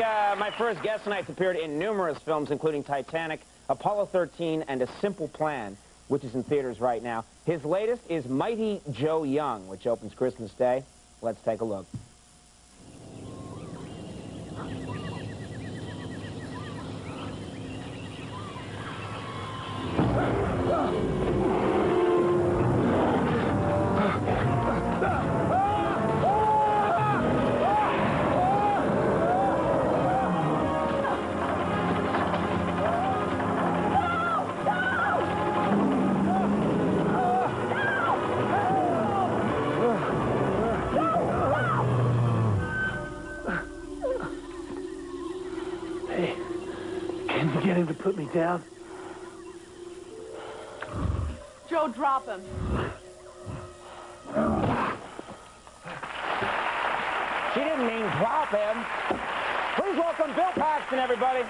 My first guest tonight's appeared in numerous films, including Titanic, Apollo 13, and A Simple Plan, which is in theaters right now. His latest is Mighty Joe Young, which opens Christmas Day. Let's take a look. Hey, can you get him to put me down? Joe, drop him. She didn't mean drop him. Please welcome Bill Paxton, everybody.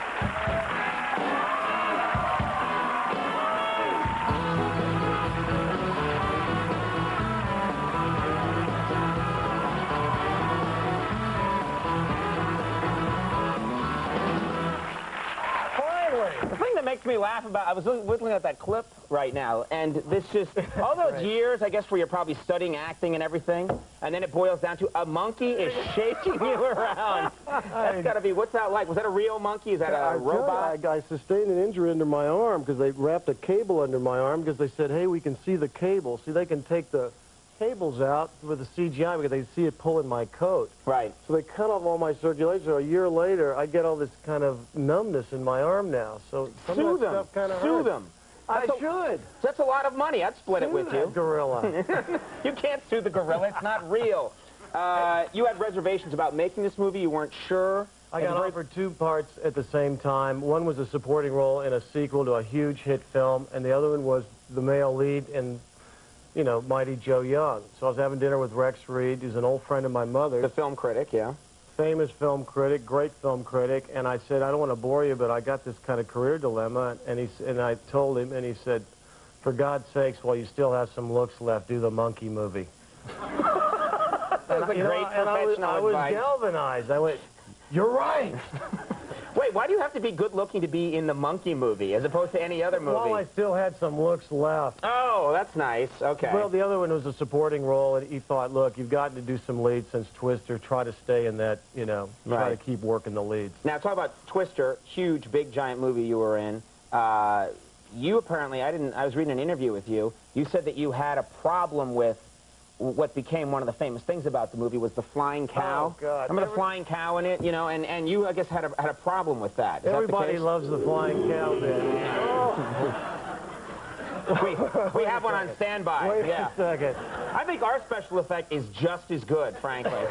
The thing that makes me laugh about, I was looking at that clip right now, and this just, all those years, I guess, where you're probably studying acting and everything, and then it boils down to a monkey is shaking you around. That's got to be, what's that like? Was that a real monkey? Is that a robot? I sustained an injury under my arm because they wrapped a cable under my arm because they said, hey, we can see the cable. See, they can take the cables out with the CGI because they see it pulling my coat. Right. So they cut off all my circulation. So a year later, I get all this kind of numbness in my arm now. So some of that stuff kind of hurts. Sue them. I should. That's a lot of money. I'd split it with you. Gorilla. You can't sue the gorilla. It's not real. You had reservations about making this movie. You weren't sure. I got offered 2 parts at the same time. One was a supporting role in a sequel to a huge hit film, and the other one was the male lead in, you know, Mighty Joe Young. So I was having dinner with Rex Reed, who's an old friend of my mother's. The film critic, yeah. Famous film critic, great film critic, and I said, I don't want to bore you, but I got this kind of career dilemma, and I told him, and he said, for God's sakes, while you still have some looks left, do the monkey movie. That was a great professional advice. I was galvanized. I went, you're right. Wait, why do you have to be good-looking to be in the monkey movie as opposed to any other movie? Well, I still had some looks left. Oh, that's nice. Okay. Well, the other one was a supporting role, and he thought, look, you've gotten to do some leads since Twister. Try to stay in that, you know, try to keep working the leads. Now, talk about Twister, huge, big, giant movie you were in. You apparently, I was reading an interview with you. You said that you had a problem with what became one of the famous things about the movie was the flying cow. Oh, God. Remember the flying cow in it, you know, and you, I guess, had a problem with that. Is Everybody that the case? loves the flying cow bit. Oh. we have one on standby. Wait a second. I think our special effect is just as good, frankly,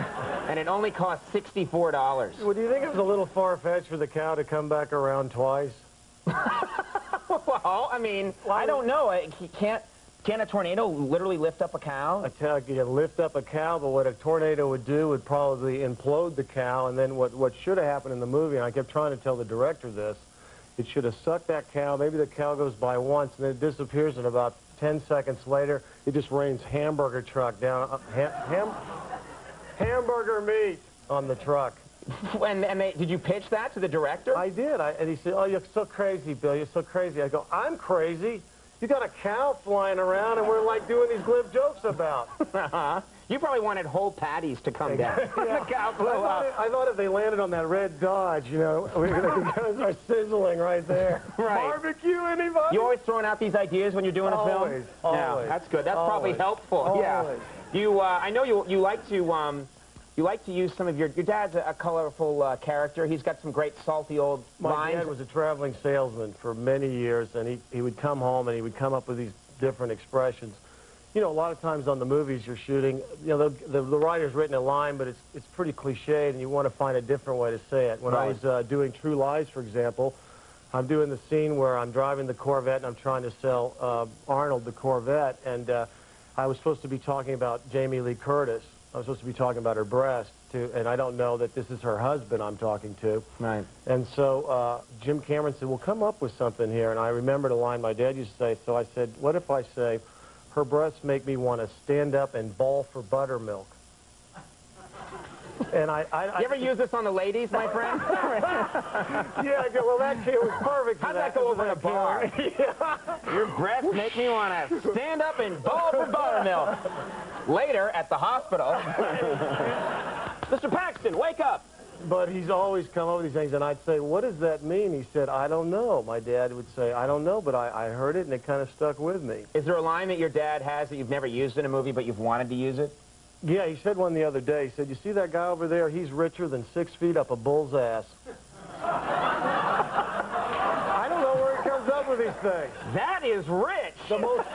and it only cost $64. Well, do you think it was a little far-fetched for the cow to come back around twice? Well, I mean, I don't know. Can a tornado literally lift up a cow? You can lift up a cow, but what a tornado would do would probably implode the cow, and then what should have happened in the movie, and I kept trying to tell the director this, it should have sucked that cow, maybe the cow goes by once, and then it disappears, and about 10 seconds later, it just rains hamburger truck down, hamburger meat on the truck. Did you pitch that to the director? I did, and he said, oh, you're so crazy, Bill, you're so crazy. I go, I'm crazy? You got a cow flying around, and we're like doing these glib jokes about. You probably wanted whole patties to come down. Yeah. The cow blew up. I thought if they landed on that red Dodge, you know, we were going to start sizzling right there. Right. Barbecue, anybody? You always throwing out these ideas when you're doing a film? Always. Yeah, that's good. That's probably helpful. Always. Yeah. You, I know you like to. You like to use some of your dad's a colorful character. He's got some great salty old lines. My dad was a traveling salesman for many years, and he would come home and he would come up with these different expressions. You know, a lot of times on the movies you're shooting, you know, the writer's written a line, but it's pretty cliched, and you want to find a different way to say it. When I was doing True Lies, for example, I'm doing the scene where I'm driving the Corvette and I'm trying to sell Arnold the Corvette, and I was supposed to be talking about Jamie Lee Curtis. I was supposed to be talking about her breast, too, and I don't know that this is her husband I'm talking to. Right. And so Jim Cameron said, well, come up with something here. And I remembered a line my dad used to say, so I said, what if I say, her breasts make me want to stand up and bawl for buttermilk? And You ever use this on the ladies, my friend? Yeah, well, that kid was perfect for How'd that. that go over in a bar? Yeah. Your breasts make me want to stand up and ball for buttermilk. Later, at the hospital, Mr. Paxton, wake up. But he's always come up with these things, and I'd say, what does that mean? He said, I don't know. My dad would say, I don't know, but I heard it, and it kind of stuck with me. Is there a line that your dad has that you've never used in a movie, but you've wanted to use it? Yeah, he said one the other day. He said, you see that guy over there? He's richer than 6 feet up a bull's ass. I don't know where he comes up with these things. That is rich. The most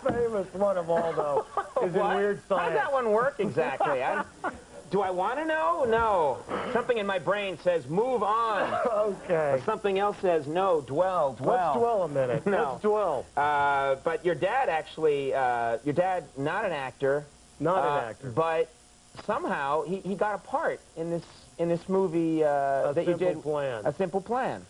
famous one of all, though, is What? in Weird How Science. does that one work exactly? Do I want to know? No. Something in my brain says, move on. Okay. Or something else says, no, dwell. Let's dwell a minute. No. Let's dwell. But your dad actually, your dad, not an actor. Not an actor. But somehow he got a part in this movie that you did. Plan. A Simple Plan.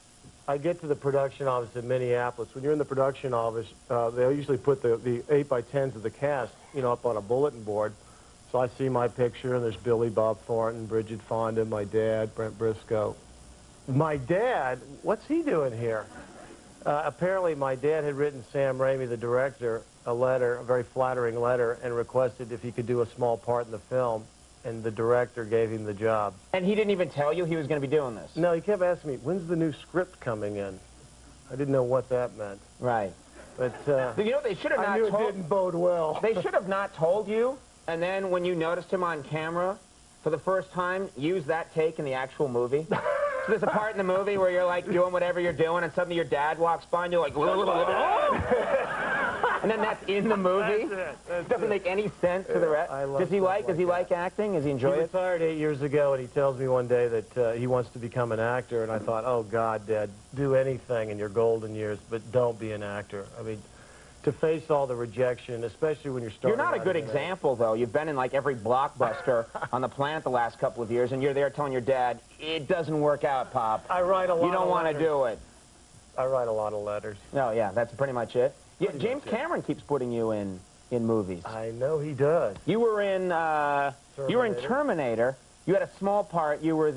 I get to the production office in Minneapolis. When you're in the production office, they'll usually put the 8x10s of the cast, up on a bulletin board. So I see my picture, and there's Billy Bob Thornton, Bridget Fonda, my dad, Brent Briscoe. My dad, what's he doing here? Apparently, my dad had written Sam Raimi, the director, a letter, a very flattering letter, and requested if he could do a small part in the film, and the director gave him the job. And he didn't even tell you he was going to be doing this? No, he kept asking me, when's the new script coming in? I didn't know what that meant. Right. But they should have not I knew told... it didn't bode well. They should have not told you, and then when you noticed him on camera for the first time, use that take in the actual movie. So there's a part in the movie where you're like doing whatever you're doing, and suddenly your dad walks by, and you're like, and then that's in the movie. That's Doesn't make any sense to the rest. Does he like acting? Does he enjoy He it? retired 8 years ago, and he tells me one day that he wants to become an actor, and I thought, oh, God, Dad, do anything in your golden years, but don't be an actor. I mean, to face all the rejection, especially when you're starting You're not a out good as an example, though. You've been in, like, every blockbuster on the planet the last couple of years, and you're there telling your dad, it doesn't work out, Pop. I write a lot. You don't want to do it. I write a lot of letters. No, yeah, that's pretty much it. Yeah, James Cameron keeps putting you in movies. I know he does. You were in Terminator. You had a small part. You were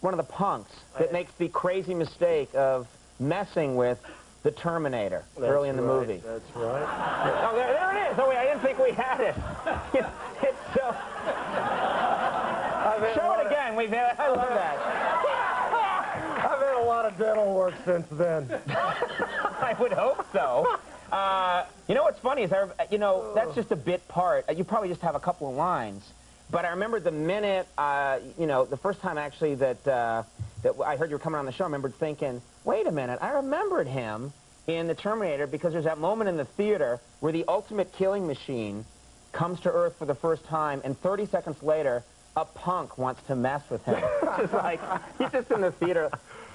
one of the punks that makes the crazy mistake of messing with the Terminator early in the movie. That's right. Oh, there it is. Oh, wait, I didn't think we had it. It's so... Show it again. I love that. I've had a lot of dental work since then. I would hope so. You know what's funny is, that's just a bit part. You probably just have a couple of lines. But I remember the minute, the first time actually that I heard you were coming on the show, I remembered thinking, wait a minute, I remembered him in The Terminator because there's that moment in the theater where the ultimate killing machine comes to Earth for the first time, and 30 seconds later, a punk wants to mess with him. Which is like, he's just in the theater,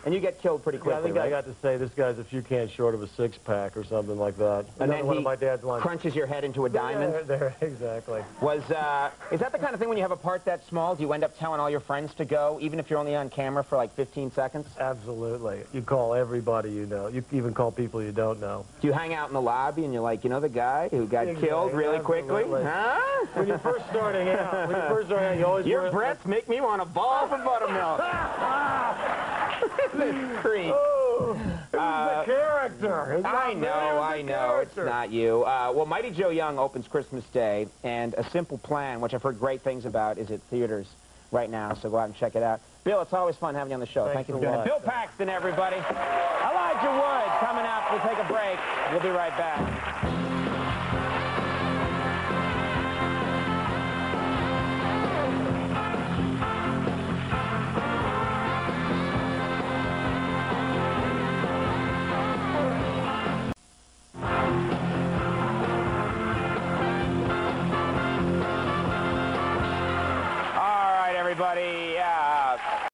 and you get killed pretty quickly, I think right? I got to say this guy's a few cans short of a six-pack or something like that. And then one he of my dad's lines. crunches your head into a diamond. There, exactly. Is that the kind of thing when you have a part that small, do you end up telling all your friends to go, even if you're only on camera for like 15 seconds? Absolutely. You call everybody you know. You even call people you don't know. Do you hang out in the lobby and you're like, you know the guy who got killed really quickly? Huh? When you're first starting out, you always Your breaths make me want to ball for buttermilk. This creep. Oh, it's the character. It's I know. It's not you. Well, Mighty Joe Young opens Christmas Day, and A Simple Plan, which I've heard great things about, is at theaters right now, so go out and check it out. Bill, it's always fun having you on the show. Thank you for doing it. Bill Paxton, everybody. Elijah Wood coming up. We'll take a break. We'll be right back. Everybody,